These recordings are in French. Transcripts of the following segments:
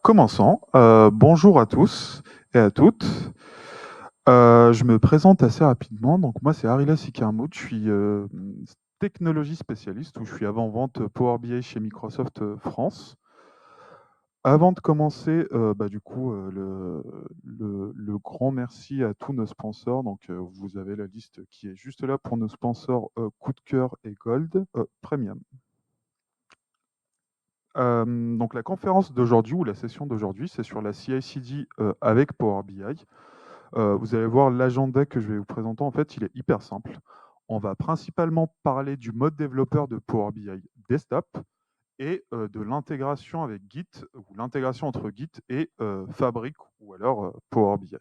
Commençons. Bonjour à tous et à toutes. Je me présente assez rapidement. Donc moi, c'est Arilas Ikermout. Je suis technologie spécialiste où je suis avant-vente Power BI chez Microsoft France. Avant de commencer, du coup, le grand merci à tous nos sponsors. Donc, vous avez la liste qui est juste là pour nos sponsors Coup de cœur et Gold Premium. Donc la conférence d'aujourd'hui ou la session d'aujourd'hui, c'est sur la CI/CD avec Power BI. Vous allez voir l'agenda que je vais vous présenter. En fait, il est hyper simple. On va principalement parler du mode développeur de Power BI Desktop et de l'intégration avec Git ou l'intégration entre Git et Fabric ou alors Power BI.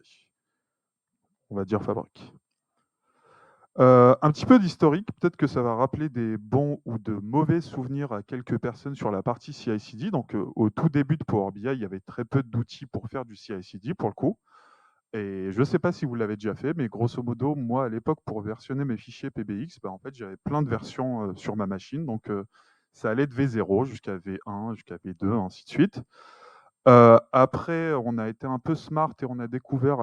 On va dire Fabric. Un petit peu d'historique, peut-être que ça va rappeler des bons ou de mauvais souvenirs à quelques personnes sur la partie CI/CD. Donc, au tout début de Power BI, il y avait très peu d'outils pour faire du CI/CD pour le coup. Et je ne sais pas si vous l'avez déjà fait, mais grosso modo, moi, à l'époque, pour versionner mes fichiers PBX, en fait, j'avais plein de versions sur ma machine. Donc, ça allait de V0 jusqu'à V1, jusqu'à V2, ainsi de suite. Après, on a été un peu smart et on a découvert,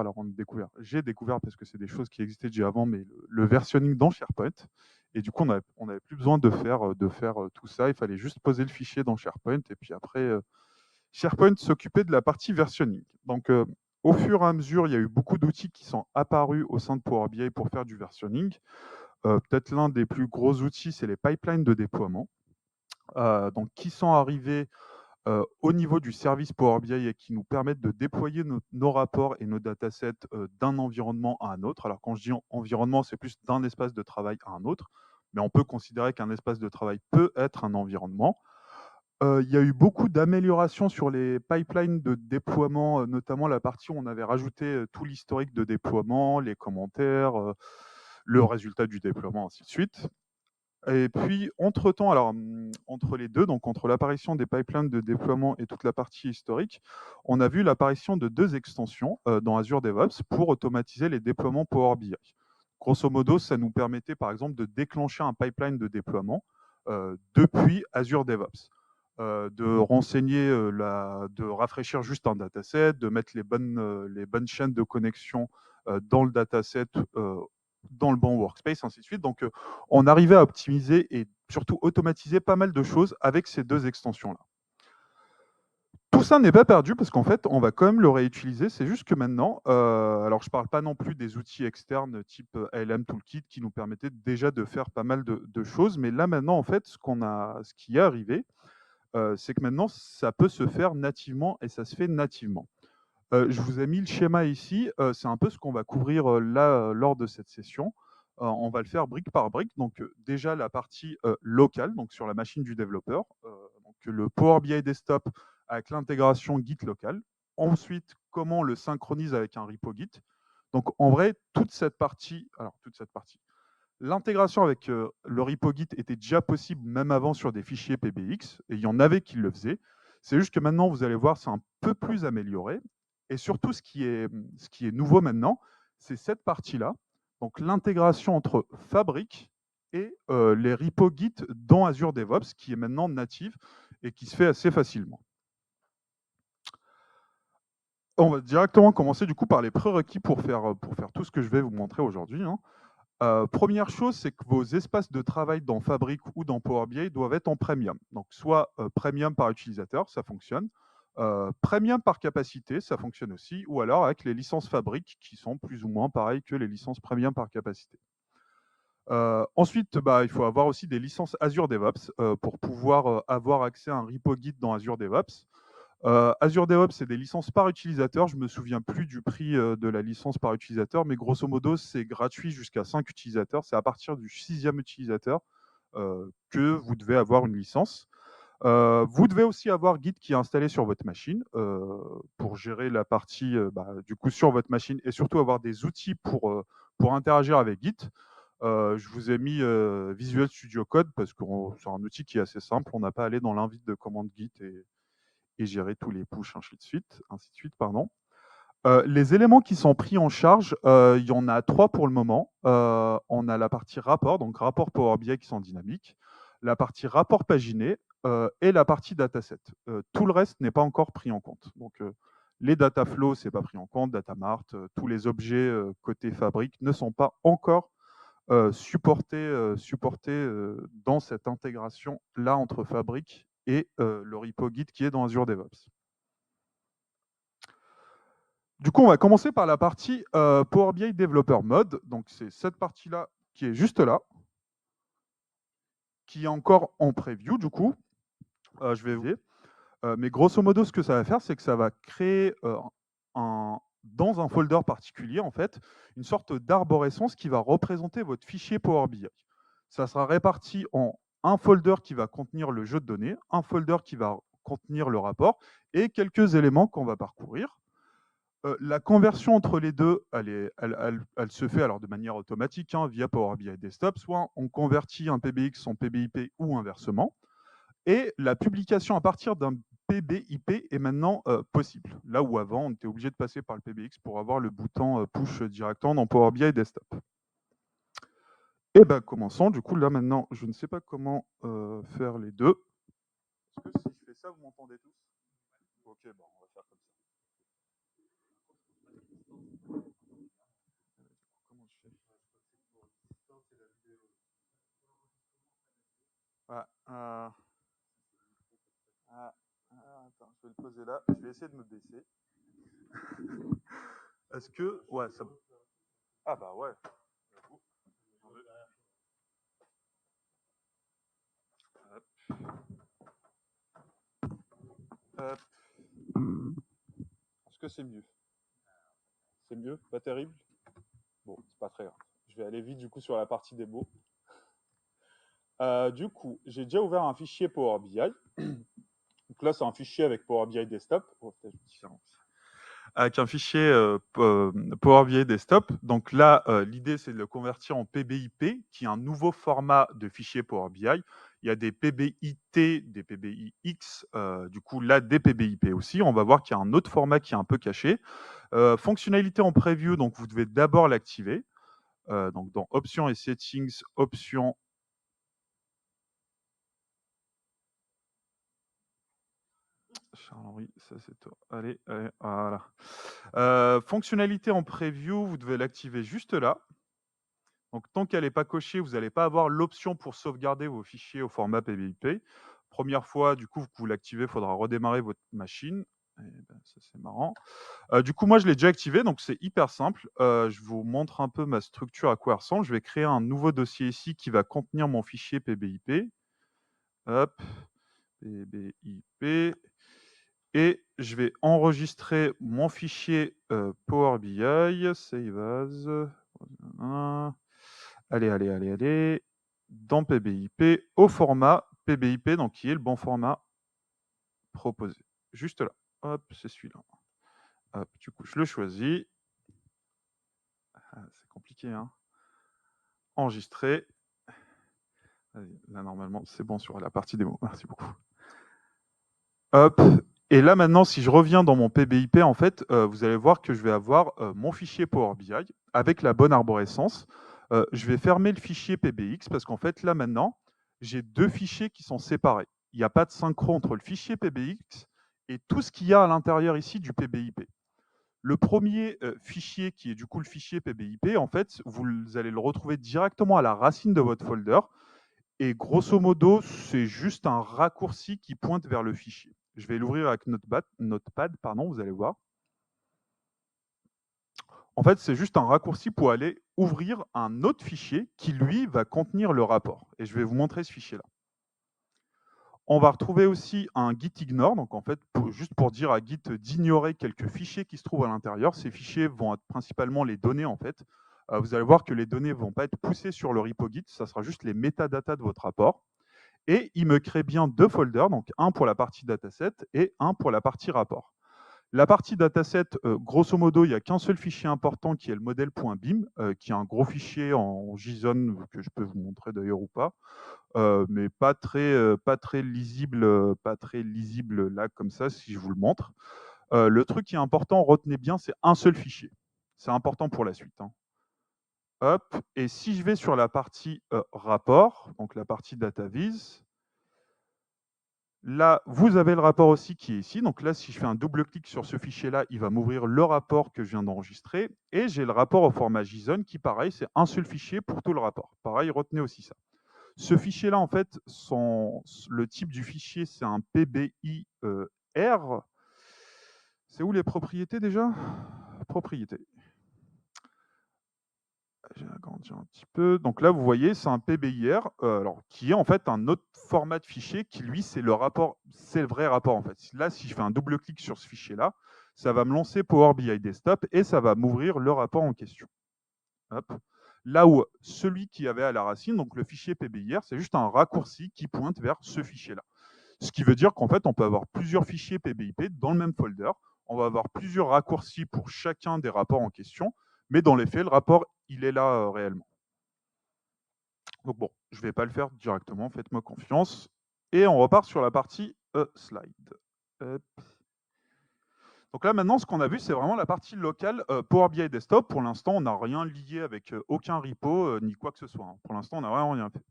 j'ai découvert parce que c'est des choses qui existaient déjà avant, mais le versionning dans SharePoint. Et du coup, on n'avait plus besoin de faire tout ça. Il fallait juste poser le fichier dans SharePoint et puis après, SharePoint s'occupait de la partie versionning. Donc, au fur et à mesure, il y a eu beaucoup d'outils qui sont apparus au sein de Power BI pour faire du versionning. Peut-être l'un des plus gros outils, c'est les pipelines de déploiement. Donc, qui sont arrivés au niveau du service Power BI et qui nous permettent de déployer nos rapports et nos datasets d'un environnement à un autre. Alors quand je dis environnement, c'est plus d'un espace de travail à un autre, mais on peut considérer qu'un espace de travail peut être un environnement. Il y a eu beaucoup d'améliorations sur les pipelines de déploiement, notamment la partie où on avait rajouté tout l'historique de déploiement, les commentaires, le résultat du déploiement, ainsi de suite. Et puis, entre-temps, entre les deux, donc entre l'apparition des pipelines de déploiement et toute la partie historique, on a vu l'apparition de deux extensions dans Azure DevOps pour automatiser les déploiements Power BI. Grosso modo, ça nous permettait par exemple de déclencher un pipeline de déploiement depuis Azure DevOps. De renseigner, de rafraîchir juste un dataset, de mettre les bonnes chaînes de connexion dans le dataset, dans le bon workspace, ainsi de suite. Donc, on arrivait à optimiser et surtout automatiser pas mal de choses avec ces deux extensions-là. Tout ça n'est pas perdu parce qu'en fait, on va quand même le réutiliser. C'est juste que maintenant, alors je ne parle pas non plus des outils externes type ALM Toolkit qui nous permettaient déjà de faire pas mal de choses, mais là maintenant, en fait, ce qui est arrivé, c'est que maintenant, ça peut se faire nativement et ça se fait nativement. Je vous ai mis le schéma ici. C'est un peu ce qu'on va couvrir là lors de cette session. On va le faire brique par brique. Donc, déjà, la partie locale, donc sur la machine du développeur. Donc, le Power BI Desktop avec l'intégration Git local. Ensuite, comment on le synchronise avec un repo Git. Donc, en vrai, toute cette partie, l'intégration avec le repo Git était déjà possible même avant sur des fichiers PBX, et il y en avait qui le faisaient. C'est juste que maintenant, vous allez voir, c'est un peu plus amélioré. Et surtout, ce qui est nouveau maintenant, c'est cette partie-là. Donc, l'intégration entre Fabric et les repos Git dans Azure DevOps, qui est maintenant native et qui se fait assez facilement. On va directement commencer du coup par les prérequis pour faire tout ce que je vais vous montrer aujourd'hui, hein. Première chose, c'est que vos espaces de travail dans Fabric ou dans Power BI doivent être en premium. Donc, soit premium par utilisateur, ça fonctionne. Premium par capacité, ça fonctionne aussi. Ou alors avec les licences Fabric qui sont plus ou moins pareilles que les licences premium par capacité. Ensuite, il faut avoir aussi des licences Azure DevOps pour pouvoir avoir accès à un repo Git dans Azure DevOps. Azure DevOps, c'est des licences par utilisateur. Je ne me souviens plus du prix de la licence par utilisateur, mais grosso modo, c'est gratuit jusqu'à 5 utilisateurs. C'est à partir du 6e utilisateur que vous devez avoir une licence. Vous devez aussi avoir Git qui est installé sur votre machine pour gérer la partie du coup sur votre machine et surtout avoir des outils pour interagir avec Git. Je vous ai mis Visual Studio Code parce que c'est un outil qui est assez simple. On n'a pas à aller dans l'invite de commande Git et gérer tous les pushs, ainsi de suite, pardon. Les éléments qui sont pris en charge, il y en a 3 pour le moment. On a la partie rapport, donc rapport Power BI qui sont dynamiques, la partie rapport paginé, et la partie dataset. Tout le reste n'est pas encore pris en compte. Donc, les data flows, ce n'est pas pris en compte, data mart, tous les objets côté fabrique ne sont pas encore supportés dans cette intégration-là entre fabrique et le repo Git qui est dans Azure DevOps. Du coup, on va commencer par la partie Power BI Developer Mode. Donc, c'est cette partie-là qui est juste là, qui est encore en preview, du coup. Je vais vous dire. Mais grosso modo, ce que ça va faire, c'est que ça va créer dans un folder particulier, en fait, une sorte d'arborescence qui va représenter votre fichier Power BI. Ça sera réparti en un folder qui va contenir le jeu de données, un folder qui va contenir le rapport et quelques éléments qu'on va parcourir. La conversion entre les deux, elle se fait alors de manière automatique via Power BI Desktop. Soit on convertit un PBX en PBIP ou inversement. Et la publication à partir d'un PBIP est maintenant possible. Là où avant, on était obligé de passer par le PBX pour avoir le bouton push directement dans Power BI Desktop. Et bien, commençons. Du coup, là maintenant, je ne sais pas comment faire les deux. Est-ce que si je fais ça, vous m'entendez tous? Ok, bon, on va faire comme ça. Comment je fais? Attends, je vais le poser là. Je vais essayer de me baisser. Est-ce que... Ouais, ça... Ah bah ouais. Hop. Hop. Est-ce que c'est mieux? C'est mieux? Pas terrible? Bon, c'est pas très grave. Je vais aller vite du coup sur la partie démo. Du coup, j'ai déjà ouvert un fichier Power BI. Donc là, c'est un fichier avec Power BI Desktop. Oh, avec un fichier Power BI Desktop. Donc là, l'idée, c'est de le convertir en PBIP, qui est un nouveau format de fichier Power BI. Il y a des PBIT, des PBIX, du coup là, des PBIP aussi. On va voir qu'il y a un autre format qui est un peu caché. Fonctionnalité en preview, donc vous devez d'abord l'activer. Donc dans Options et Settings, Options. Charles-Henri, ça c'est toi. Allez, voilà. Fonctionnalité en preview, vous devez l'activer juste là. Donc tant qu'elle n'est pas cochée, vous n'allez pas avoir l'option pour sauvegarder vos fichiers au format PBIP. Première fois, du coup, que vous l'activez, il faudra redémarrer votre machine. Et ben, ça c'est marrant. Du coup, moi je l'ai déjà activé, donc c'est hyper simple. Je vous montre un peu ma structure, à quoi elle ressemble. Je vais créer un nouveau dossier ici qui va contenir mon fichier PBIP. Hop, PBIP. Et je vais enregistrer mon fichier Power BI, Save As. Allez. Dans PBIP, au format PBIP, donc qui est le bon format proposé. Juste là. Hop, c'est celui-là. Hop, du coup, je le choisis. C'est compliqué, hein. Enregistrer. Là, normalement, c'est bon sur la partie démo. Merci beaucoup. Hop. Et là, maintenant, si je reviens dans mon PBIP, en fait, vous allez voir que je vais avoir mon fichier Power BI avec la bonne arborescence. Je vais fermer le fichier PBX parce qu'en fait, là, maintenant, j'ai deux fichiers qui sont séparés. Il n'y a pas de synchro entre le fichier PBX et tout ce qu'il y a à l'intérieur ici du PBIP. Le premier fichier, qui est du coup le fichier PBIP, en fait, vous allez le retrouver directement à la racine de votre folder. Et grosso modo, c'est juste un raccourci qui pointe vers le fichier. Je vais l'ouvrir avec Notepad, vous allez voir. En fait, c'est juste un raccourci pour aller ouvrir un autre fichier qui, lui, va contenir le rapport. Et je vais vous montrer ce fichier-là. On va retrouver aussi un git ignore, donc en fait, juste pour dire à Git d'ignorer quelques fichiers qui se trouvent à l'intérieur. Ces fichiers vont être principalement les données, en fait. Vous allez voir que les données ne vont pas être poussées sur le repo Git, ça sera juste les métadatas de votre rapport. Et il me crée bien deux folders, donc un pour la partie dataset et un pour la partie rapport. La partie dataset, grosso modo, il n'y a qu'un seul fichier important qui est le modèle.bim, qui est un gros fichier en JSON que je peux vous montrer d'ailleurs ou pas, mais pas très lisible là comme ça si je vous le montre. Le truc qui est important, retenez bien, c'est un seul fichier. C'est important pour la suite. Hop, et si je vais sur la partie rapport, donc la partie data viz, Là, vous avez le rapport aussi qui est ici. Donc là, si je fais un double-clic sur ce fichier-là, il va m'ouvrir le rapport que je viens d'enregistrer. Et j'ai le rapport au format JSON qui, pareil, c'est un seul fichier pour tout le rapport. Pareil, retenez aussi ça. Ce fichier-là, en fait, le type du fichier, c'est un PBIR. C'est où les propriétés déjà? Propriétés. J'ai agrandi un petit peu. Donc là, vous voyez, c'est un PBIR, alors, qui est en fait un autre format de fichier qui, lui, c'est le rapport, c'est le vrai rapport en fait. Là, si je fais un double-clic sur ce fichier-là, ça va me lancer Power BI Desktop et ça va m'ouvrir le rapport en question. Hop. Là où celui qui avait à la racine, donc le fichier PBIR, c'est juste un raccourci qui pointe vers ce fichier-là. Ce qui veut dire qu'en fait, on peut avoir plusieurs fichiers PBIP dans le même folder. On va avoir plusieurs raccourcis pour chacun des rapports en question, mais dans les faits, le rapport, il est là réellement. Donc bon, je ne vais pas le faire directement, faites-moi confiance. Et on repart sur la partie slide. Hop. Donc là, maintenant, ce qu'on a vu, c'est vraiment la partie locale Power BI Desktop. Pour l'instant, on n'a rien lié avec aucun repo ni quoi que ce soit, hein. Pour l'instant, on n'a vraiment rien fait.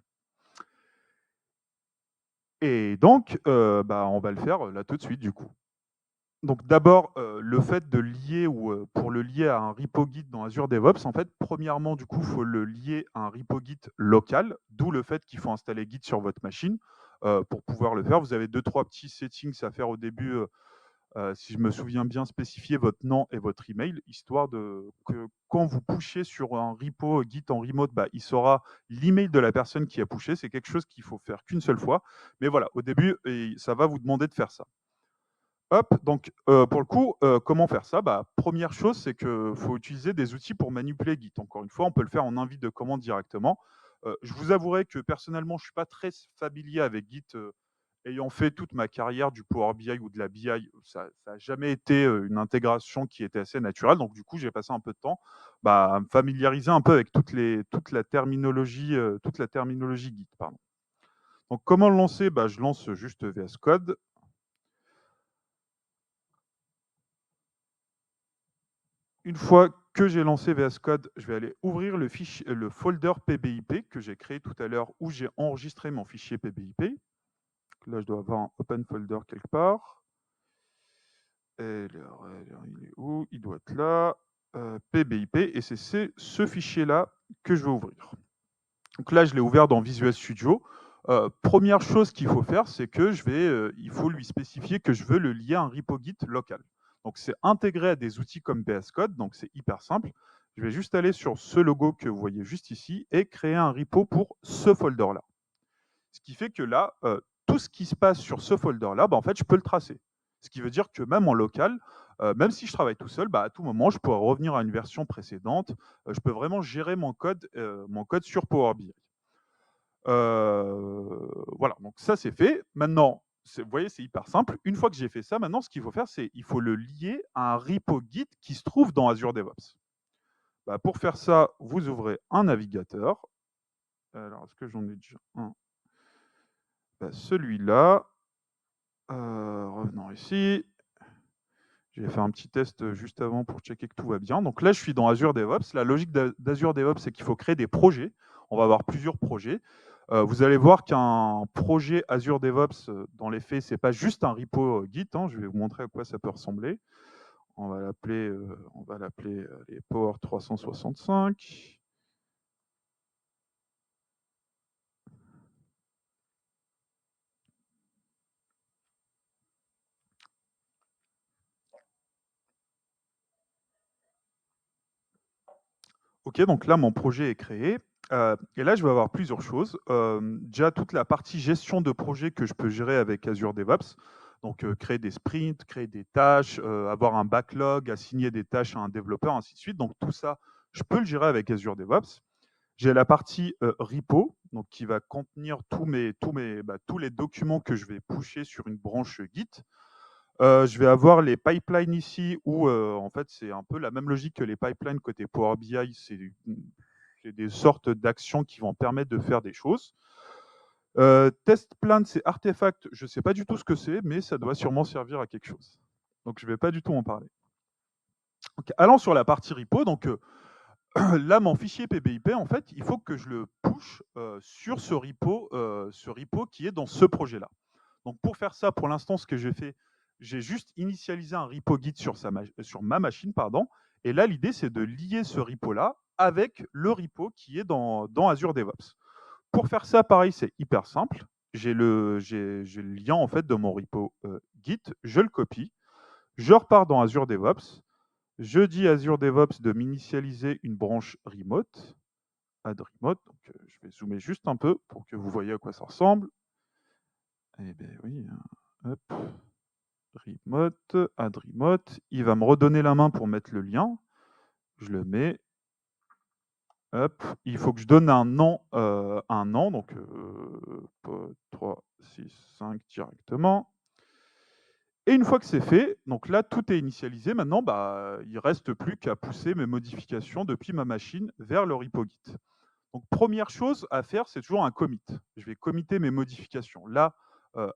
Et donc, on va le faire là tout de suite, du coup. Donc d'abord, le fait de lier ou pour le lier à un repo Git dans Azure DevOps, en fait, premièrement, du coup, il faut le lier à un repo Git local, d'où le fait qu'il faut installer Git sur votre machine pour pouvoir le faire. Vous avez 2-3 petits settings à faire au début, si je me souviens bien, spécifier votre nom et votre email, histoire que quand vous pushez sur un repo Git en remote, il saura l'email de la personne qui a pushé. C'est quelque chose qu'il faut faire qu'une seule fois. Mais voilà, au début, ça va vous demander de faire ça. Hop, donc pour le coup, comment faire ça? Première chose, c'est qu'il faut utiliser des outils pour manipuler Git. Encore une fois, on peut le faire en invite de commande directement. Je vous avouerai que personnellement, je ne suis pas très familier avec Git, ayant fait toute ma carrière du Power BI ou de la BI, ça n'a jamais été une intégration qui était assez naturelle. Donc du coup, j'ai passé un peu de temps à me familiariser un peu avec toute la terminologie Git. Pardon. Donc comment le lancer? Je lance juste VS Code. Une fois que j'ai lancé VS Code, je vais aller ouvrir le folder PBIP que j'ai créé tout à l'heure où j'ai enregistré mon fichier PBIP. Là, je dois avoir un open folder quelque part. Et alors, il est où? Il doit être là. PBIP, et c'est ce fichier-là que je vais ouvrir. Donc là, je l'ai ouvert dans Visual Studio. Première chose qu'il faut faire, c'est que il faut lui spécifier que je veux le lier à un repo Git local. Donc c'est intégré à des outils comme VS Code, donc c'est hyper simple. Je vais juste aller sur ce logo que vous voyez juste ici et créer un repo pour ce folder-là. Ce qui fait que là, tout ce qui se passe sur ce folder-là, en fait, je peux le tracer. Ce qui veut dire que même en local, même si je travaille tout seul, à tout moment, je pourrais revenir à une version précédente. Je peux vraiment gérer mon code sur Power BI. Voilà, donc ça c'est fait. Maintenant, vous voyez, c'est hyper simple. Une fois que j'ai fait ça, maintenant, ce qu'il faut faire, c'est il faut le lier à un repo Git qui se trouve dans Azure DevOps. Pour faire ça, vous ouvrez un navigateur. Alors, est-ce que j'en ai déjà un? Celui-là. Revenons ici. J'ai fait un petit test juste avant pour checker que tout va bien. Donc là, je suis dans Azure DevOps. La logique d'Azure DevOps, c'est qu'il faut créer des projets. On va avoir plusieurs projets. Vous allez voir qu'un projet Azure DevOps, dans les faits, ce n'est pas juste un repo Git, hein. Je vais vous montrer à quoi ça peut ressembler. On va l'appeler Power 365. Ok, donc là, mon projet est créé. Et là, je vais avoir plusieurs choses. Déjà, toute la partie gestion de projet que je peux gérer avec Azure DevOps. Donc, créer des sprints, créer des tâches, avoir un backlog, assigner des tâches à un développeur, ainsi de suite. Donc, tout ça, je peux le gérer avec Azure DevOps. J'ai la partie repo, donc qui va contenir tous les documents que je vais pusher sur une branche Git. Je vais avoir les pipelines ici où en fait c'est un peu la même logique que les pipelines côté Power BI. C'est des sortes d'actions qui vont permettre de faire des choses. Test plan, c'est artefact. Je ne sais pas du tout ce que c'est, mais ça doit sûrement servir à quelque chose. Donc je ne vais pas du tout en parler. Donc, allons sur la partie repo. Donc là, mon fichier PBIP, en fait, il faut que je le push sur ce repo qui est dans ce projet-là. Donc pour faire ça, pour l'instant, ce que j'ai fait, j'ai juste initialisé un repo Git sur ma machine, pardon. Et là, l'idée, c'est de lier ce repo-là avec le repo qui est dans Azure DevOps. Pour faire ça, pareil, c'est hyper simple. J'ai le lien en fait de mon repo Git, je le copie, je repars dans Azure DevOps, je dis à Azure DevOps de m'initialiser une branche remote, add remote, donc je vais zoomer juste un peu pour que vous voyez à quoi ça ressemble. Eh bien oui, hop, remote, add remote, il va me redonner la main pour mettre le lien, je le mets, hop, il faut que je donne un nom, donc 3, 6, 5 directement. Et une fois que c'est fait, donc là, tout est initialisé. Maintenant, il ne reste plus qu'à pousser mes modifications depuis ma machine vers le repo Git. Donc, première chose à faire, c'est toujours un commit. Je vais committer mes modifications. Là,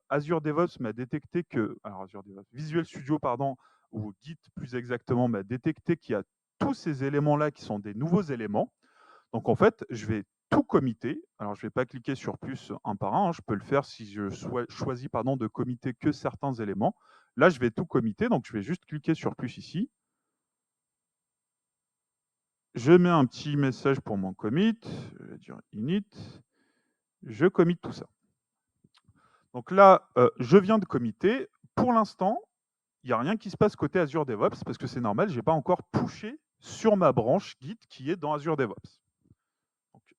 Azure DevOps m'a détecté que, alors Azure DevOps, Visual Studio, pardon, ou Git plus exactement, m'a détecté qu'il y a tous ces éléments-là qui sont des nouveaux éléments. Donc, en fait, je vais tout committer. Alors, je ne vais pas cliquer sur plus un par un. Je peux le faire si je choisis de committer que certains éléments. Là, je vais tout committer. Donc, je vais juste cliquer sur plus ici. Je mets un petit message pour mon commit. Je vais dire init. Je commit tout ça. Donc là, je viens de committer. Pour l'instant, il n'y a rien qui se passe côté Azure DevOps parce que c'est normal, je n'ai pas encore pushé sur ma branche Git qui est dans Azure DevOps. Donc,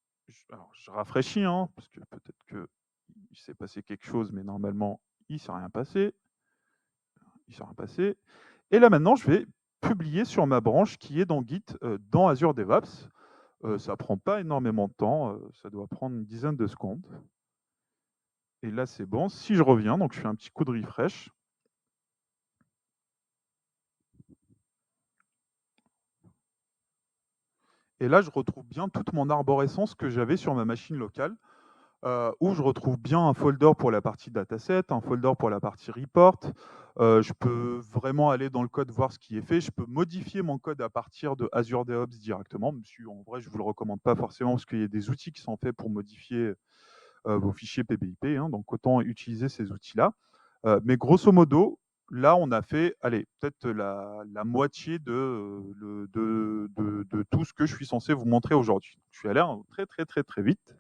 je rafraîchis, hein, parce que peut-être qu'il s'est passé quelque chose, mais normalement, il ne s'est rien passé. Il s'est rien passé. Et là, maintenant, je vais publier sur ma branche qui est dans Git, dans Azure DevOps. Ça ne prend pas énormément de temps, ça doit prendre une dizaine de secondes. Et là, c'est bon. Si je reviens, donc je fais un petit coup de refresh. Et là, je retrouve bien toute mon arborescence que j'avais sur ma machine locale, où je retrouve bien un folder pour la partie dataset, un folder pour la partie report. Je peux vraiment aller dans le code, voir ce qui est fait. Je peux modifier mon code à partir de Azure DevOps directement. Monsieur, en vrai, je ne vous le recommande pas forcément parce qu'il y a des outils qui sont faits pour modifier vos fichiers PBIP. Hein, donc, autant utiliser ces outils-là. Mais grosso modo, là, on a fait, allez, peut-être la moitié de tout ce que je suis censé vous montrer aujourd'hui. Je suis allé très, très, très, très vite.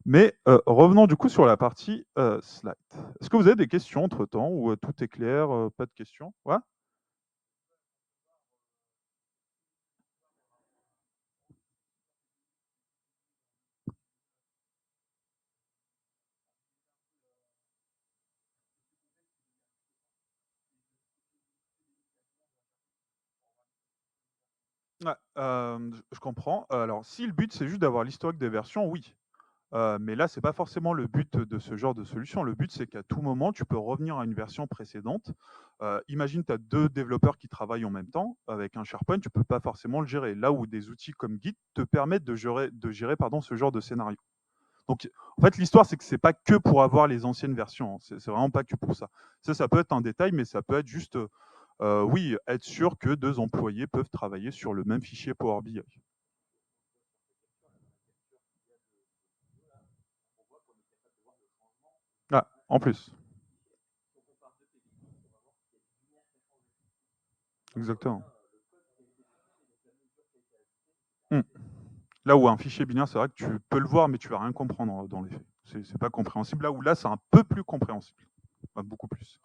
Mais revenons du coup sur la partie slide. Est-ce que vous avez des questions entre-temps ou tout est clair, pas de questions? Ouais. Ouais, je comprends. Alors, si le but, c'est juste d'avoir l'historique des versions, oui. Mais là, c'est pas forcément le but de ce genre de solution. Le but, c'est qu'à tout moment, tu peux revenir à une version précédente. Imagine, tu as 2 développeurs qui travaillent en même temps. Avec un SharePoint, tu peux pas forcément le gérer. Là où des outils comme Git te permettent de gérer ce genre de scénario. Donc, en fait, l'histoire, c'est que c'est pas que pour avoir les anciennes versions, hein. C'est vraiment pas que pour ça. Ça peut être un détail, mais ça peut être juste, oui, être sûr que 2 employés peuvent travailler sur le même fichier Power BI. Ah, en plus. Exactement. Mmh. Là où un fichier binaire, c'est vrai que tu peux le voir, mais tu vas rien comprendre dans les faits. C'est pas compréhensible. Là où là, c'est un peu plus compréhensible. Enfin, beaucoup plus.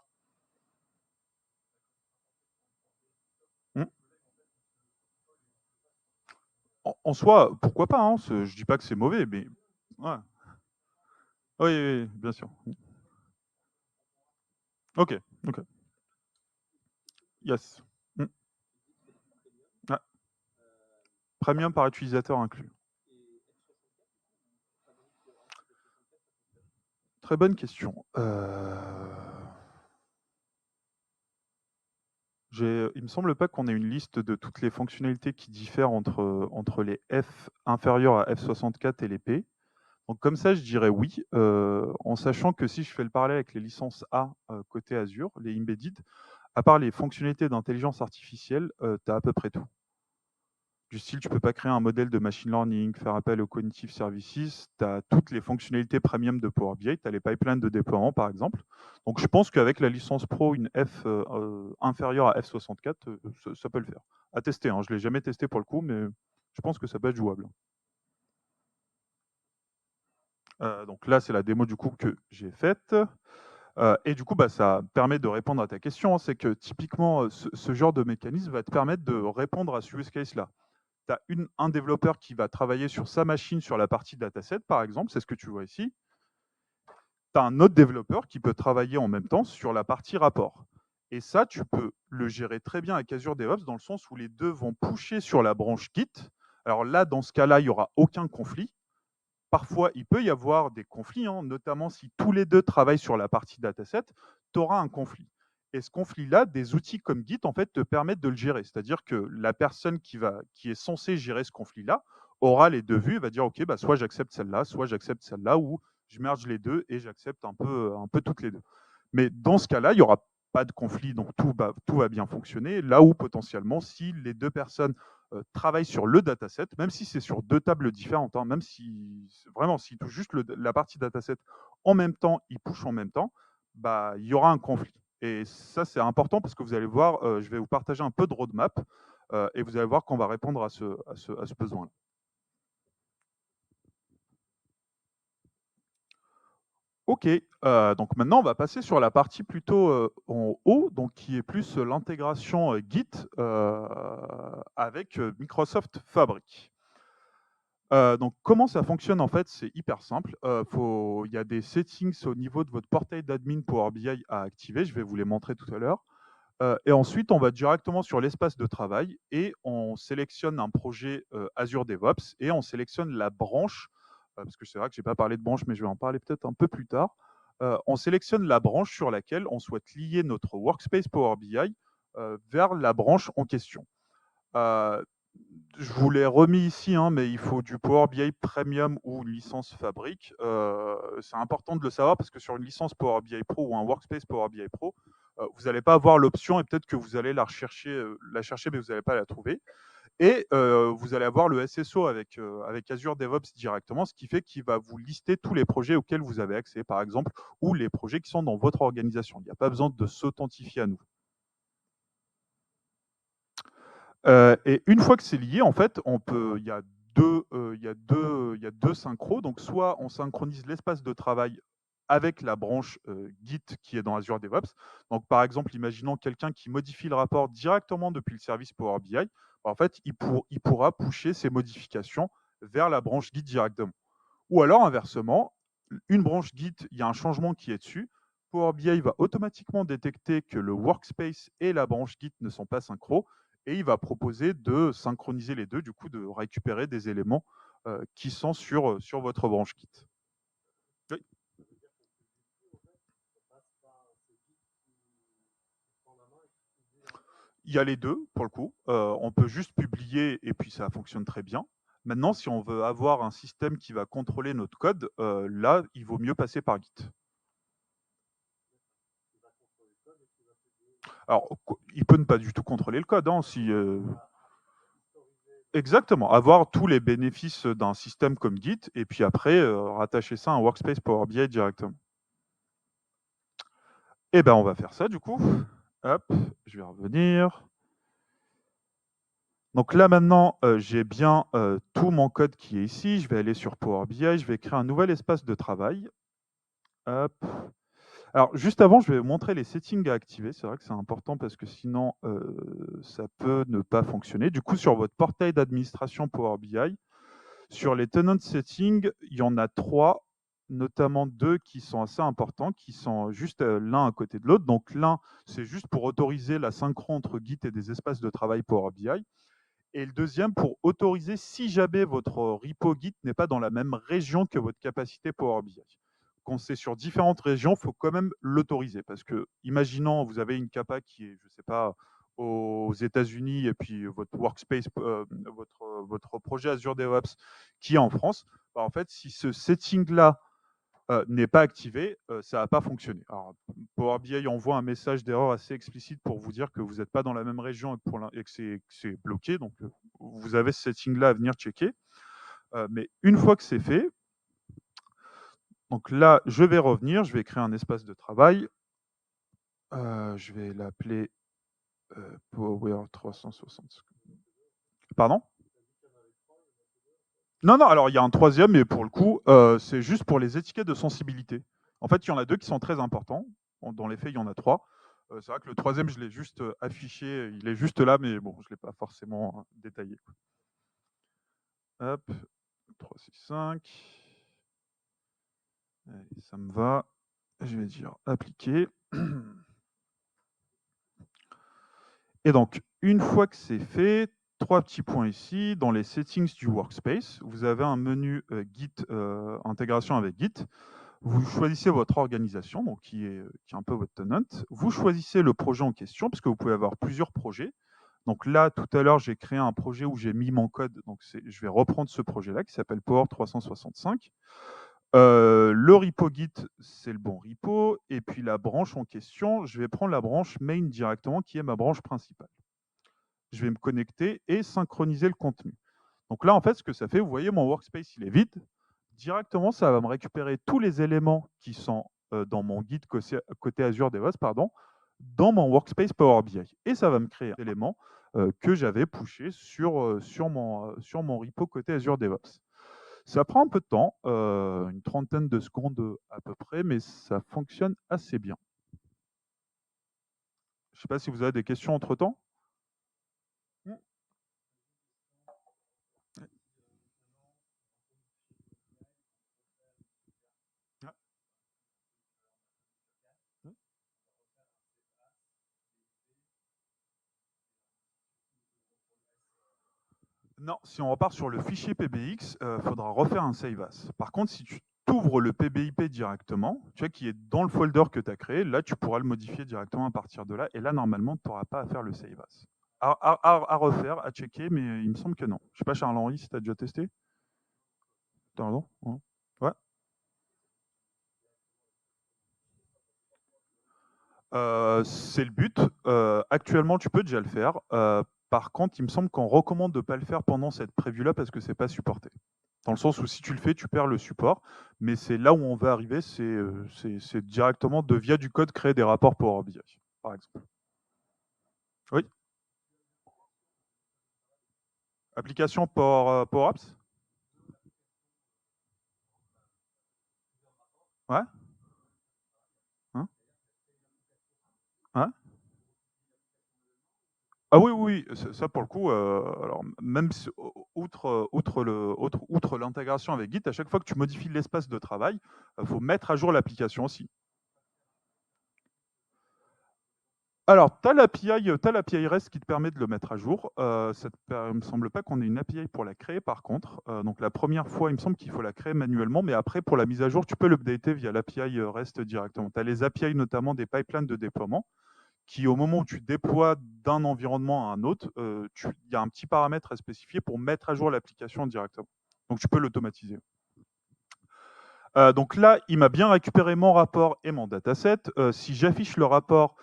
Mmh. En soi, pourquoi pas, hein, je dis pas que c'est mauvais, mais ouais. Oui, oui, oui, bien sûr. OK, OK. Yes. Mmh. Ouais. Premium par utilisateur inclus. Très bonne question. Il me semble pas qu'on ait une liste de toutes les fonctionnalités qui diffèrent entre les F inférieurs à F64 et les P. Donc comme ça, je dirais oui, en sachant que si je fais le parallèle avec les licences A, côté Azure, les embedded, à part les fonctionnalités d'intelligence artificielle, tu as à peu près tout. Du style, tu peux pas créer un modèle de machine learning, faire appel aux cognitive services. Tu as toutes les fonctionnalités premium de Power BI. Tu as les pipelines de déploiement, par exemple. Donc, je pense qu'avec la licence pro, une F inférieure à F64, ça peut le faire. À tester, hein. Je ne l'ai jamais testé pour le coup, mais je pense que ça peut être jouable. Donc là, c'est la démo du coup que j'ai faite. Et du coup, bah, ça permet de répondre à ta question, hein. C'est que typiquement, ce genre de mécanisme va te permettre de répondre à ce use case-là. Tu as un développeur qui va travailler sur sa machine sur la partie dataset, par exemple, c'est ce que tu vois ici. Tu as un autre développeur qui peut travailler en même temps sur la partie rapport. Et ça, tu peux le gérer très bien avec Azure DevOps dans le sens où les deux vont pusher sur la branche Git. Alors là, dans ce cas-là, il n'y aura aucun conflit. Parfois, il peut y avoir des conflits, hein, notamment si tous les deux travaillent sur la partie dataset, tu auras un conflit. Et ce conflit-là, des outils comme Git en fait, te permettent de le gérer. C'est-à-dire que la personne qui est censée gérer ce conflit-là aura les deux vues et va dire OK, bah, soit j'accepte celle-là, soit j'accepte celle-là, ou je merge les deux et j'accepte un peu toutes les deux. Mais dans ce cas-là, il n'y aura pas de conflit, donc tout va bien fonctionner. Là où potentiellement, si les deux personnes travaillent sur le dataset, même si c'est sur deux tables différentes, hein, même si vraiment s'ils touchent juste la partie dataset en même temps, ils pushent en même temps, bah, il y aura un conflit. Et ça, c'est important parce que vous allez voir, je vais vous partager un peu de roadmap et vous allez voir qu'on va répondre à ce besoin-là. OK, donc maintenant on va passer sur la partie plutôt, en haut, donc qui est plus, l'intégration, Git, avec, Microsoft Fabric. Donc comment ça fonctionne en fait? C'est hyper simple, il y a des settings au niveau de votre portail d'admin Power BI à activer, je vais vous les montrer tout à l'heure. Et ensuite on va directement sur l'espace de travail et on sélectionne un projet, Azure DevOps et on sélectionne la branche, parce que c'est vrai que j'ai pas parlé de branche, mais je vais en parler peut-être un peu plus tard. On sélectionne la branche sur laquelle on souhaite lier notre workspace Power BI, vers la branche en question. Heu, je vous l'ai remis ici, hein, mais il faut du Power BI Premium ou une licence Fabric. C'est important de le savoir parce que sur une licence Power BI Pro ou un Workspace Power BI Pro, vous n'allez pas avoir l'option et peut-être que vous allez la chercher, mais vous n'allez pas la trouver. Et vous allez avoir le SSO avec Azure DevOps directement, ce qui fait qu'il va vous lister tous les projets auxquels vous avez accès, par exemple, ou les projets qui sont dans votre organisation. Il n'y a pas besoin de s'authentifier à nous. Et une fois que c'est lié, en fait, il y a deux synchros. Donc, soit on synchronise l'espace de travail avec la branche Git qui est dans Azure DevOps. Donc, par exemple, imaginons quelqu'un qui modifie le rapport directement depuis le service Power BI. En fait, il pourra pusher ses modifications vers la branche Git directement. Ou alors, inversement, une branche Git, il y a un changement qui est dessus. Power BI va automatiquement détecter que le workspace et la branche Git ne sont pas synchro et il va proposer de synchroniser les deux, du coup de récupérer des éléments qui sont sur votre branche Git. Oui. Il y a les deux, pour le coup. On peut juste publier et puis ça fonctionne très bien. Maintenant, si on veut avoir un système qui va contrôler notre code, là, il vaut mieux passer par Git. Alors, il peut ne pas du tout contrôler le code, hein, si, exactement, avoir tous les bénéfices d'un système comme Git et puis après, rattacher ça à un workspace Power BI directement. Et ben, on va faire ça du coup. Hop, je vais revenir. Donc là maintenant, j'ai bien, tout mon code qui est ici. Je vais aller sur Power BI, je vais créer un nouvel espace de travail. Hop. Alors juste avant, je vais vous montrer les settings à activer. C'est vrai que c'est important parce que sinon, ça peut ne pas fonctionner. Du coup, sur votre portail d'administration Power BI, sur les tenant settings, il y en a 3, notamment 2 qui sont assez importants, qui sont juste, l'un à côté de l'autre. Donc l'un, c'est juste pour autoriser la synchro entre Git et des espaces de travail Power BI. Et le deuxième, pour autoriser si jamais votre repo Git n'est pas dans la même région que votre capacité Power BI. Quand c'est sur différentes régions, il faut quand même l'autoriser. Parce que, imaginons, vous avez une capa qui est, je ne sais pas, aux États-Unis et puis votre workspace, votre projet Azure DevOps qui est en France. Bah, en fait, si ce setting-là n'est pas activé, ça va pas fonctionner. Alors, Power BI envoie un message d'erreur assez explicite pour vous dire que vous n'êtes pas dans la même région et que c'est bloqué. Donc, vous avez ce setting-là à venir checker. Mais une fois que c'est fait, donc là, je vais revenir, je vais créer un espace de travail. Je vais l'appeler Power 360. Pardon? Non, non, alors il y a un troisième, mais pour le coup, c'est juste pour les étiquettes de sensibilité. En fait, il y en a deux qui sont très importants. Dans les faits, il y en a trois. C'est vrai que le troisième, je l'ai juste affiché, il est juste là, mais bon, je ne l'ai pas forcément détaillé. Hop, 3, 6, 5. Allez, ça me va. Je vais dire appliquer. Et donc, une fois que c'est fait, trois petits points ici. Dans les settings du workspace, vous avez un menu Git, intégration avec Git. Vous choisissez votre organisation, donc qui est un peu votre tenant. Vous choisissez le projet en question, parce que vous pouvez avoir plusieurs projets. Donc là, tout à l'heure, j'ai créé un projet où j'ai mis mon code. Donc je vais reprendre ce projet-là qui s'appelle Power 365. Le repo Git, c'est le bon repo. Et puis la branche en question, je vais prendre la branche main directement, qui est ma branche principale. Je vais me connecter et synchroniser le contenu. Donc là, en fait, ce que ça fait, vous voyez, mon workspace, il est vide. Directement, ça va me récupérer tous les éléments qui sont dans mon guide côté Azure DevOps, pardon, dans mon workspace Power BI. Et ça va me créer un élément que j'avais pushé sur mon repo côté Azure DevOps. Ça prend un peu de temps, une trentaine de secondes à peu près, mais ça fonctionne assez bien. Je ne sais pas si vous avez des questions entre-temps. Non, si on repart sur le fichier PBX, il faudra refaire un save as. Par contre, si tu ouvres le PBIP directement, tu vois, qui est dans le folder que tu as créé, là, tu pourras le modifier directement à partir de là. Et là, normalement, tu n'auras pas à faire le save as. À refaire, à checker, mais il me semble que non. Je ne sais pas, Charles-Henri, si tu as déjà testé. T'as raison. Ouais. C'est le but. Actuellement, tu peux déjà le faire. Par contre, il me semble qu'on recommande de ne pas le faire pendant cette prévue-là parce que c'est pas supporté. Dans le sens où si tu le fais, tu perds le support. Mais c'est là où on va arriver, c'est directement via du code créer des rapports Power BI, par exemple. Oui. Application Power Apps. Ouais. Hein. Ouais. Ah oui, oui, oui, ça pour le coup, alors même si, outre l'intégration avec Git, à chaque fois que tu modifies l'espace de travail, il faut mettre à jour l'application aussi. Alors, tu as l'API REST qui te permet de le mettre à jour. Il ne me semble pas qu'on ait une API pour la créer par contre. Donc la première fois, il me semble qu'il faut la créer manuellement, mais après, pour la mise à jour, tu peux l'updater via l'API REST directement. Tu as les API notamment des pipelines de déploiement qui, au moment où tu déploies d'un environnement à un autre, il y a un petit paramètre à spécifier pour mettre à jour l'application directement. Donc tu peux l'automatiser. Donc là, il m'a bien récupéré mon rapport et mon dataset. Si j'affiche le rapport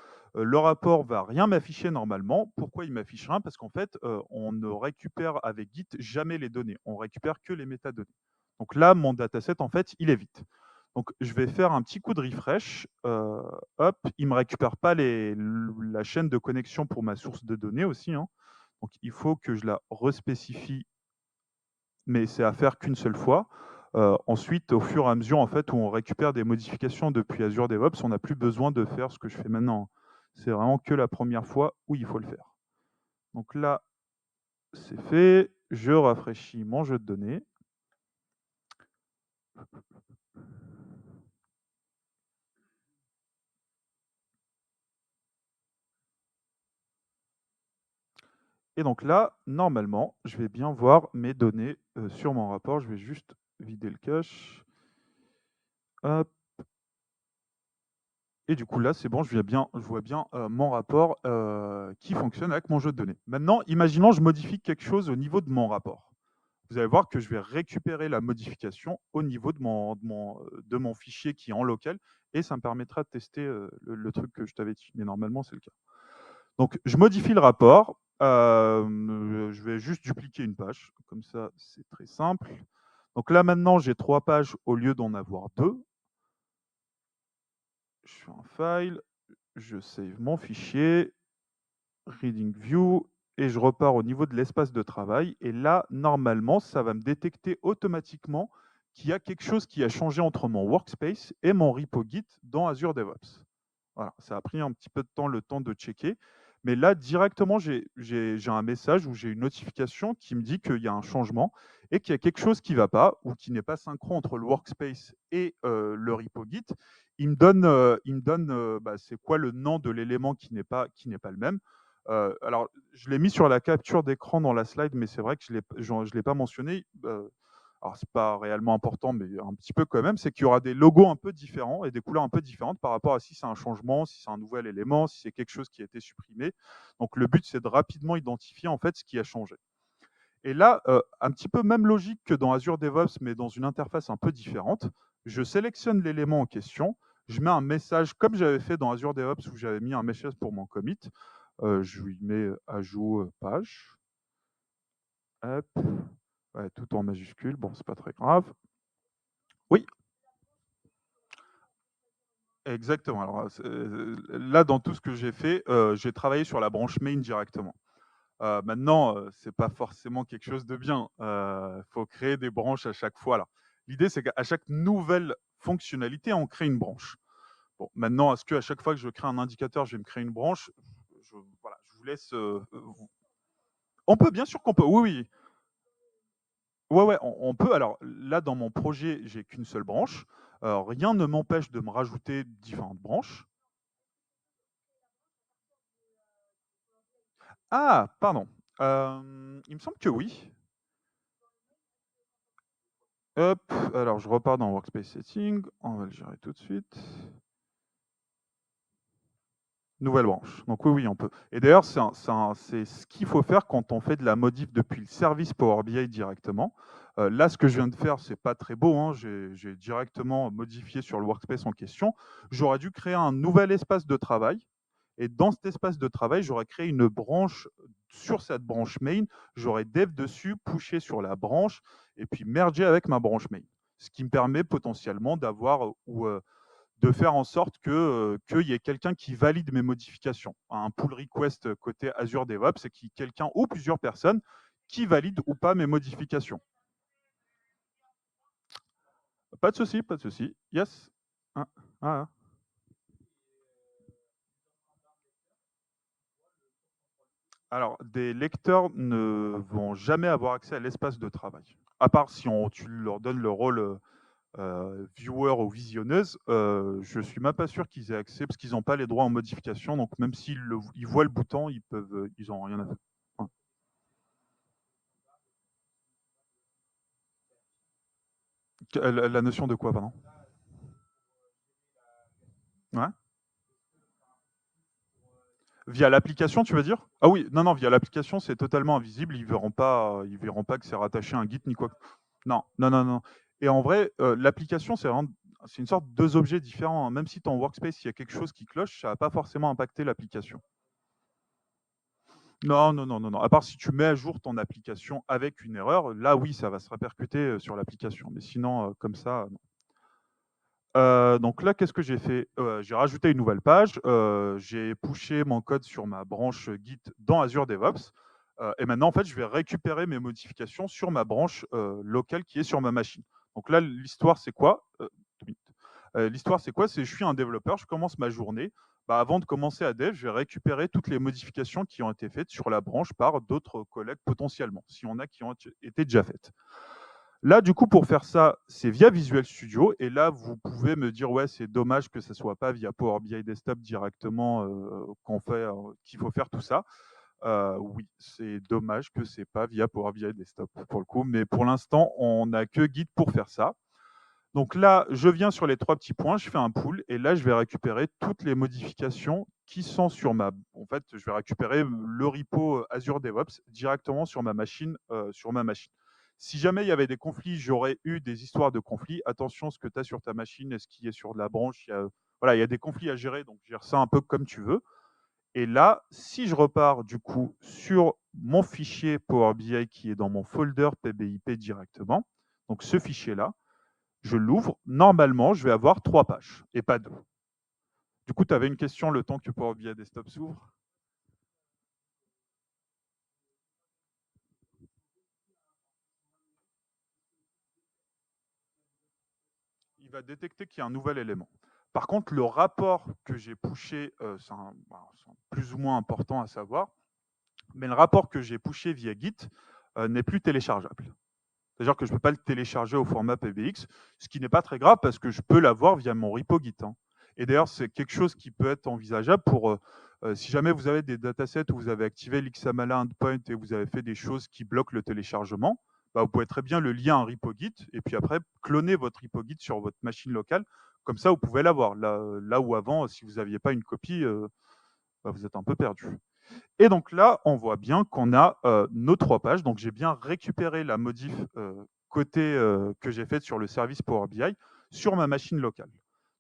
va rien m'afficher normalement. Pourquoi il m'affiche rien? Parce qu'en fait, on ne récupère avec Git jamais les données. On récupère que les métadonnées. Donc là, mon dataset, en fait, il est vide. Donc je vais faire un petit coup de refresh. Hop, il ne me récupère pas la chaîne de connexion pour ma source de données aussi, hein. Donc il faut que je la respécifie, mais c'est à faire qu'une seule fois. Ensuite, au fur et à mesure en fait, où on récupère des modifications depuis Azure DevOps, on n'a plus besoin de faire ce que je fais maintenant. C'est vraiment que la première fois où il faut le faire. Donc là, c'est fait. Je rafraîchis mon jeu de données. Et donc là, normalement, je vais bien voir mes données sur mon rapport. Je vais juste vider le cache. Hop. Et du coup, là, c'est bon, je vois bien mon rapport qui fonctionne avec mon jeu de données. Maintenant, imaginons, je modifie quelque chose au niveau de mon rapport. vous allez voir que je vais récupérer la modification au niveau de mon fichier qui est en local et ça me permettra de tester le truc que je t'avais dit. Mais normalement, c'est le cas. Donc, je modifie le rapport. Je vais juste dupliquer une page. Comme ça, c'est très simple. Donc là, maintenant, j'ai 3 pages au lieu d'en avoir 2. Je fais un file, je save mon fichier, reading view, et je repars au niveau de l'espace de travail. Et là, normalement, ça va me détecter automatiquement qu'il y a quelque chose qui a changé entre mon workspace et mon repo Git dans Azure DevOps. Voilà, ça a pris un petit peu de temps, le temps de checker. Mais là, directement, j'ai un message ou j'ai une notification qui me dit qu'il y a un changement et qu'il y a quelque chose qui ne va pas ou qui n'est pas synchro entre le workspace et le repo Git. Il me donne bah, c'est quoi le nom de l'élément qui n'est pas le même. Alors, je l'ai mis sur la capture d'écran dans la slide, mais c'est vrai que je ne l'ai pas mentionné. Alors c'est pas réellement important, mais un petit peu quand même, c'est qu'il y aura des logos un peu différents et des couleurs un peu différentes par rapport à si c'est un changement, si c'est un nouvel élément, si c'est quelque chose qui a été supprimé. Donc le but, c'est de rapidement identifier en fait ce qui a changé. Et là, un petit peu même logique que dans Azure DevOps, mais dans une interface un peu différente, je sélectionne l'élément en question, je mets un message comme j'avais fait dans Azure DevOps où j'avais mis un message pour mon commit. Je lui mets ajout page. Hop. Ouais, tout en majuscule. Bon, c'est pas très grave. Oui, exactement. Alors, là, dans tout ce que j'ai fait, j'ai travaillé sur la branche main directement. Maintenant, c'est pas forcément quelque chose de bien. Faut créer des branches à chaque fois là. L'idée, c'est qu'à chaque nouvelle fonctionnalité, on crée une branche. Bon, maintenant, est-ce qu'à chaque fois que je crée un indicateur, je vais me créer une branche? Voilà, je vous laisse, on peut, bien sûr qu'on peut, oui, oui. Ouais, ouais, on peut. Alors là, dans mon projet, j'ai qu'une seule branche. Rien ne m'empêche de me rajouter différentes branches. Ah, pardon. Il me semble que oui. Hop, alors je repars dans Workspace Setting, on va le gérer tout de suite. Nouvelle branche. Donc oui, oui, on peut. Et d'ailleurs, c'est ce qu'il faut faire quand on fait de la modif depuis le service Power BI directement. Là, ce que je viens de faire, c'est pas très beau, hein. J'ai directement modifié sur le workspace en question. J'aurais dû créer un nouvel espace de travail. Et dans cet espace de travail, j'aurais créé une branche sur cette branche main. J'aurais dev dessus, pushé sur la branche et puis mergé avec ma branche main. Ce qui me permet potentiellement d'avoir ou de faire en sorte qu'il y ait quelqu'un qui valide mes modifications. Un pull request côté Azure DevOps, c'est qu'il y ait quelqu'un ou plusieurs personnes qui valident ou pas mes modifications. Pas de souci, pas de souci. Yes. Ah, ah. Alors, des lecteurs ne vont jamais avoir accès à l'espace de travail. À part si tu leur donnes le rôle viewer ou visionneuse, je suis même pas sûr qu'ils aient accès parce qu'ils n'ont pas les droits en modification. Donc même ils voient le bouton, ils n'ont rien à faire. Ouais. La notion de quoi, pardon? Ouais. Via l'application, tu veux dire? Ah oui, non, non, via l'application, c'est totalement invisible. Ils verront pas que c'est rattaché à un Git ni quoi. Non, non, non, non. Et en vrai, l'application, c'est une sorte de 2 objets différents, hein. Même si ton workspace, il y a quelque chose qui cloche, ça va pas forcément impacter l'application. Non, non, non, non, non. À part si tu mets à jour ton application avec une erreur, là oui, ça va se répercuter sur l'application. Mais sinon, comme ça, non. Donc là, qu'est-ce que j'ai fait? J'ai rajouté une nouvelle page, j'ai pushé mon code sur ma branche Git dans Azure DevOps, et maintenant, en fait, je vais récupérer mes modifications sur ma branche locale qui est sur ma machine. Donc là, l'histoire, c'est quoi? 2 minutes. L'histoire, c'est quoi? C'est je suis un développeur, je commence ma journée. Bah, avant de commencer à dev, je vais récupérer toutes les modifications qui ont été faites sur la branche par d'autres collègues potentiellement, si on a qui ont été déjà faites. Là, du coup, pour faire ça, c'est via Visual Studio. Et là, vous pouvez me dire, ouais, c'est dommage que ce ne soit pas via Power BI Desktop directement qu'il faut faire tout ça. Oui, c'est dommage que ce n'est pas via Power BI Desktop pour le coup. Mais pour l'instant, on n'a que Git pour faire ça. Donc là, je viens sur les 3 petits points, je fais un pull et là, je vais récupérer toutes les modifications qui sont sur en fait, je vais récupérer le repo Azure DevOps directement sur ma machine. Si jamais il y avait des conflits, j'aurais eu des histoires de conflits. Attention, ce que tu as sur ta machine, est-ce qu'il est sur de la branche, voilà, il y a des conflits à gérer, donc gère ça un peu comme tu veux. Et là, si je repars du coup sur mon fichier Power BI qui est dans mon folder PBIP directement, donc ce fichier-là, je l'ouvre. Normalement, je vais avoir 3 pages et pas 2. Du coup, tu avais une question le temps que Power BI Desktop s'ouvre. Il va détecter qu'il y a un nouvel élément. Par contre, le rapport que j'ai pushé, c'est plus ou moins important à savoir, mais le rapport que j'ai pushé via Git n'est plus téléchargeable. C'est-à-dire que je ne peux pas le télécharger au format PBX, ce qui n'est pas très grave parce que je peux l'avoir via mon repo Git. Hein. Et d'ailleurs, c'est quelque chose qui peut être envisageable pour, si jamais vous avez des datasets où vous avez activé l'XAML endpoint et vous avez fait des choses qui bloquent le téléchargement, bah, vous pouvez très bien le lier à un repo Git et puis après cloner votre repo Git sur votre machine locale. Comme ça, vous pouvez l'avoir. Là où avant, si vous n'aviez pas une copie, bah, vous êtes un peu perdu. Et donc là, on voit bien qu'on a nos 3 pages. Donc j'ai bien récupéré la modif côté que j'ai faite sur le service Power BI sur ma machine locale.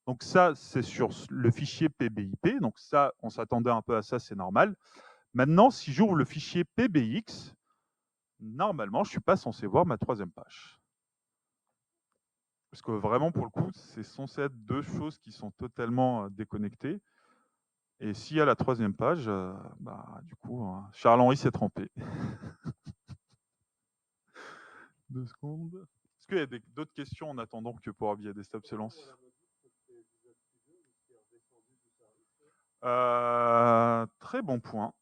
Donc ça, c'est sur le fichier PBIP. Donc ça, on s'attendait un peu à ça, c'est normal. Maintenant, si j'ouvre le fichier PBX, normalement, je ne suis pas censé voir ma 3e page. Parce que vraiment, pour le coup, c'est censé être 2 choses qui sont totalement déconnectées. Et s'il y a la 3e page, bah, du coup, Charles-Henri s'est trompé. 2 secondes. Est-ce qu'il y a d'autres questions en attendant que Power BI Desktop se lance? Très bon point.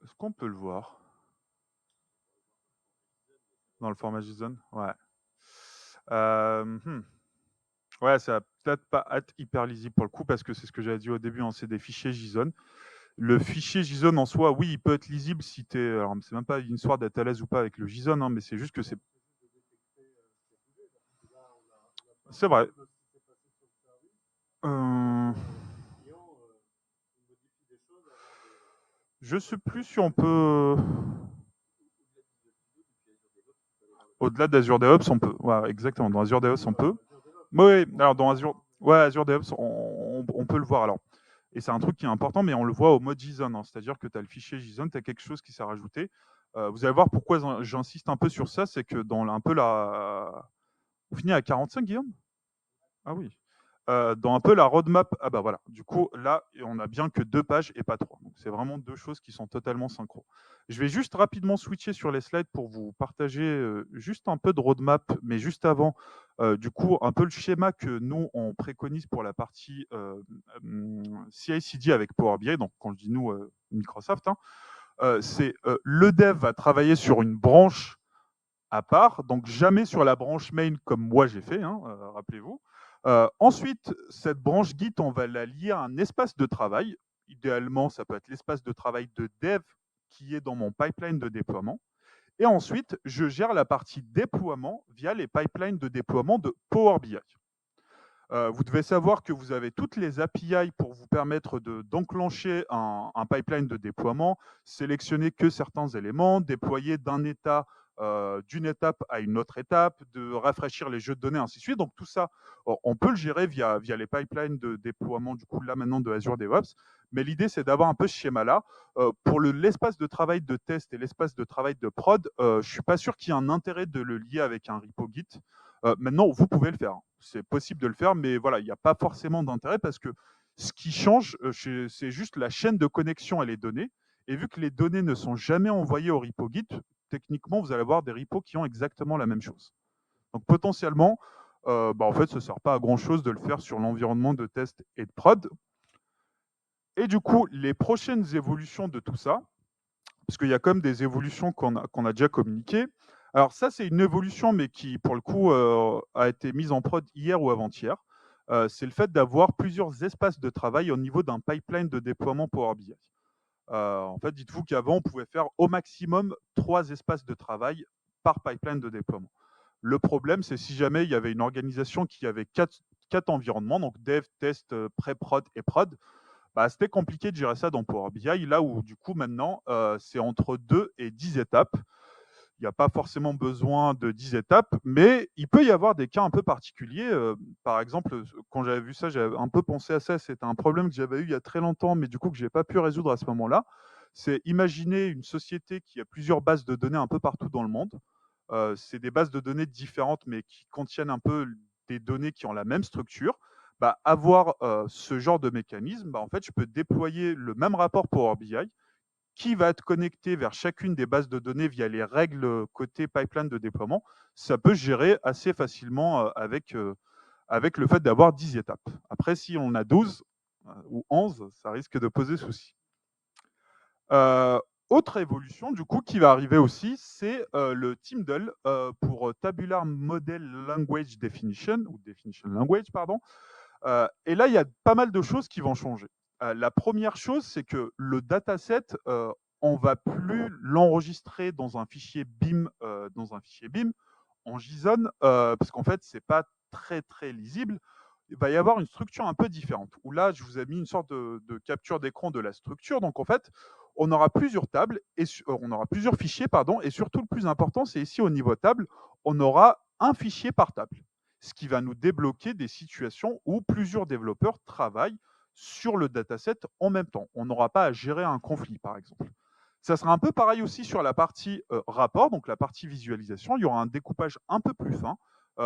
Est-ce qu'on peut le voir dans le format JSON? Ouais. Ouais, ça va peut-être pas être hyper lisible pour le coup parce que c'est ce que j'avais dit au début, hein, c'est des fichiers JSON. Le fichier JSON en soi, oui, il peut être lisible si tu es. Alors, c'est même pas une histoire d'être à l'aise ou pas avec le JSON, hein, mais c'est juste que c'est. C'est vrai. Euh... Je sais plus si on peut. Au-delà d'Azure DevOps, on peut. Ouais, exactement. Dans Azure DevOps, on peut. Oui, alors dans Azure, ouais, Azure DevOps, on peut le voir. Alors, et c'est un truc qui est important, mais on le voit au mode JSON. Hein, c'est-à-dire que tu as le fichier JSON, tu as quelque chose qui s'est rajouté. Vous allez voir pourquoi j'insiste un peu sur ça. C'est que dans un peu la. On finit à 45, Guillaume? Ah oui. Dans un peu la roadmap, ah bah voilà, du coup là on a bien que 2 pages et pas 3. Donc c'est vraiment 2 choses qui sont totalement synchro. Je vais juste rapidement switcher sur les slides pour vous partager juste un peu de roadmap, mais juste avant, du coup un peu le schéma que nous on préconise pour la partie CI/CD avec Power BI. Donc quand je dis nous, Microsoft, hein, c'est le dev va travailler sur une branche à part, donc jamais sur la branche main comme moi j'ai fait, hein, rappelez-vous. Ensuite, cette branche Git, on va la lier à un espace de travail. Idéalement, ça peut être l'espace de travail de dev qui est dans mon pipeline de déploiement. Et ensuite, je gère la partie déploiement via les pipelines de déploiement de Power BI. Vous devez savoir que vous avez toutes les API pour vous permettre d'enclencher un pipeline de déploiement, sélectionner que certains éléments, déployer d'une étape à une autre étape, de rafraîchir les jeux de données, ainsi de suite. Donc tout ça, on peut le gérer via les pipelines de déploiement, du coup là maintenant de Azure DevOps. Mais l'idée, c'est d'avoir un peu ce schéma-là. Pour l'espace de travail de test et l'espace de travail de prod, je ne suis pas sûr qu'il y ait un intérêt de le lier avec un repo Git. Maintenant, vous pouvez le faire. C'est possible de le faire, mais voilà, il n'y a pas forcément d'intérêt parce que ce qui change, c'est juste la chaîne de connexion et les données. Et vu que les données ne sont jamais envoyées au repo Git, techniquement, vous allez avoir des repos qui ont exactement la même chose. Donc potentiellement, en fait, ça ne sert pas à grand-chose de le faire sur l'environnement de test et de prod. Et du coup, les prochaines évolutions de tout ça, parce qu'il y a comme des évolutions qu'on a déjà communiquées. Alors ça, c'est une évolution, mais qui, pour le coup, a été mise en prod hier ou avant-hier. C'est le fait d'avoir plusieurs espaces de travail au niveau d'un pipeline de déploiement Power BI. En fait, dites-vous qu'avant, on pouvait faire au maximum 3 espaces de travail par pipeline de déploiement. Le problème, c'est si jamais il y avait une organisation qui avait 4 environnements, donc dev, test, pré-prod et prod, Bah, c'était compliqué de gérer ça dans Power BI, là où du coup maintenant, c'est entre 2 et 10 étapes. Il n'y a pas forcément besoin de 10 étapes, mais il peut y avoir des cas un peu particuliers. Par exemple, quand j'avais vu ça, j'avais un peu pensé à ça. C'était un problème que j'avais eu il y a très longtemps, mais du coup que je n'ai pas pu résoudre à ce moment-là. C'est imaginer une société qui a plusieurs bases de données un peu partout dans le monde. C'est des bases de données différentes, mais qui contiennent un peu des données qui ont la même structure. Bah, avoir ce genre de mécanisme, bah, en fait, je peux déployer le même rapport Power BI qui va être connecté vers chacune des bases de données via les règles côté pipeline de déploiement. Ça peut se gérer assez facilement avec le fait d'avoir 10 étapes. Après, si on a 12 ou 11, ça risque de poser souci. Autre évolution du coup qui va arriver aussi, c'est le TMDL pour Tabular Model Language Definition, ou Definition Language, pardon. Et là, il y a pas mal de choses qui vont changer. La première chose, c'est que le dataset, on va plus l'enregistrer dans un fichier BIM, en JSON, parce qu'en fait, c'est pas très très lisible. Il va y avoir une structure un peu différente. Où là, je vous ai mis une sorte de capture d'écran de la structure. Donc en fait, on aura plusieurs tables et on aura plusieurs fichiers, pardon. Et surtout, le plus important, c'est ici au niveau table, on aura un fichier par table, ce qui va nous débloquer des situations où plusieurs développeurs travaillent sur le dataset en même temps. On n'aura pas à gérer un conflit, par exemple. Ça sera un peu pareil aussi sur la partie rapport, donc la partie visualisation. Il y aura un découpage un peu plus fin. Je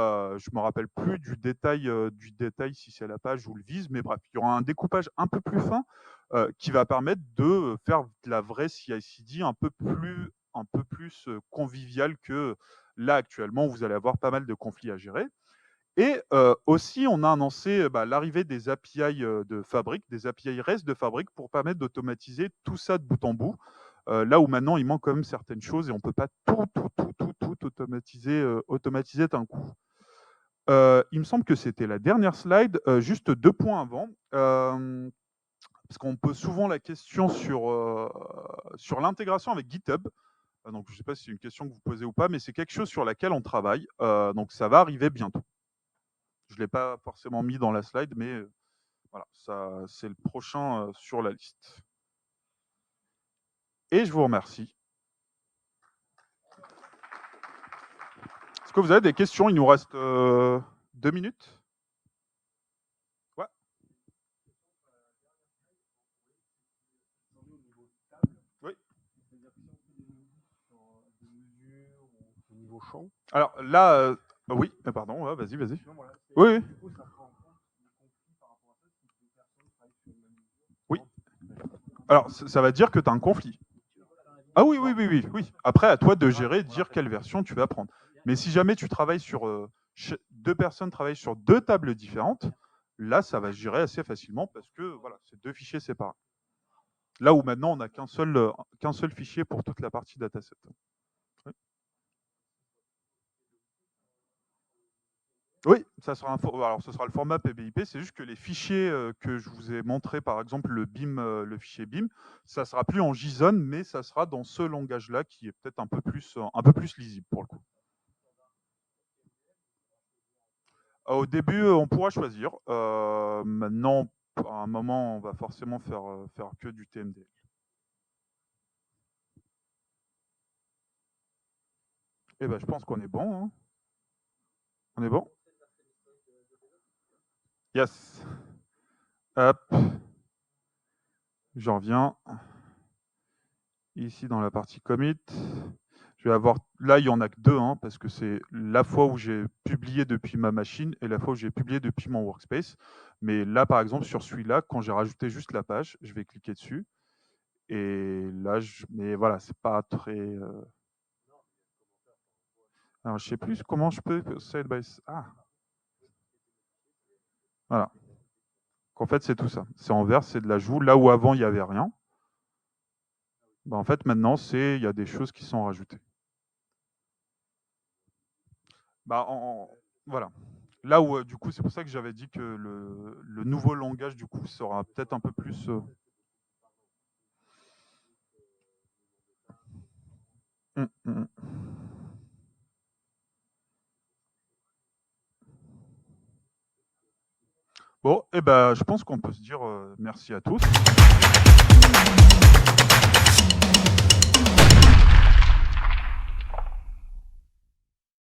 ne me rappelle plus du détail si c'est la page ou le vise, mais bref, il y aura un découpage un peu plus fin qui va permettre de faire de la vraie CI/CD un peu plus conviviale que là actuellement. Vous allez avoir pas mal de conflits à gérer. Et aussi, on a annoncé l'arrivée des API de Fabric, des API REST de Fabric pour permettre d'automatiser tout ça de bout en bout. Là où maintenant, il manque quand même certaines choses et on ne peut pas tout automatiser d'un coup. Il me semble que c'était la dernière slide. Juste 2 points avant. Parce qu'on me pose souvent la question sur l'intégration avec GitHub. Donc, je ne sais pas si c'est une question que vous posez ou pas, mais c'est quelque chose sur laquelle on travaille. Donc, ça va arriver bientôt. Je ne l'ai pas forcément mis dans la slide, mais voilà, ça, c'est le prochain sur la liste. Et je vous remercie. Est-ce que vous avez des questions? Il nous reste 2 minutes. Ouais. Oui. Alors là, oui, pardon, ouais, vas-y, vas-y. Oui, oui. Oui. Alors, ça va dire que tu as un conflit. Ah oui, oui, oui, oui, oui. Après, à toi de gérer, de dire quelle version tu vas prendre. Mais si jamais tu travailles sur 2 personnes travaillent sur 2 tables différentes, là, ça va se gérer assez facilement parce que voilà, c'est 2 fichiers séparés. Là où maintenant, on n'a qu'un seul fichier pour toute la partie dataset. Oui, oui, ça sera alors ce sera le format PBIP, c'est juste que les fichiers que je vous ai montré, par exemple le BIM, le fichier BIM, ça sera plus en JSON, mais ça sera dans ce langage-là qui est peut-être un peu plus lisible pour le coup. Au début, on pourra choisir. Maintenant, à un moment, on va forcément faire que du TMD. Eh ben, je pense qu'on est bon, hein. On est bon? Yes. Hop, j'en reviens. Ici, dans la partie commit, je vais avoir. Là, il y en a que 2, hein, parce que c'est la fois où j'ai publié depuis ma machine et la fois où j'ai publié depuis mon workspace. Mais là, par exemple, sur celui-là, quand j'ai rajouté juste la page, je vais cliquer dessus. Et là, mais voilà, c'est pas très. Alors, je sais plus comment je peux side by. Ah, voilà. En fait, c'est tout ça. C'est en vert, c'est de l'ajout. Là où avant, il n'y avait rien. Bah, en fait, maintenant, il y a des choses qui sont rajoutées. Bah, voilà. Là où, du coup, c'est pour ça que j'avais dit que le nouveau langage, du coup, sera peut-être un peu plus. Hum, hum, hum. Bon, et ben, je pense qu'on peut se dire merci à tous.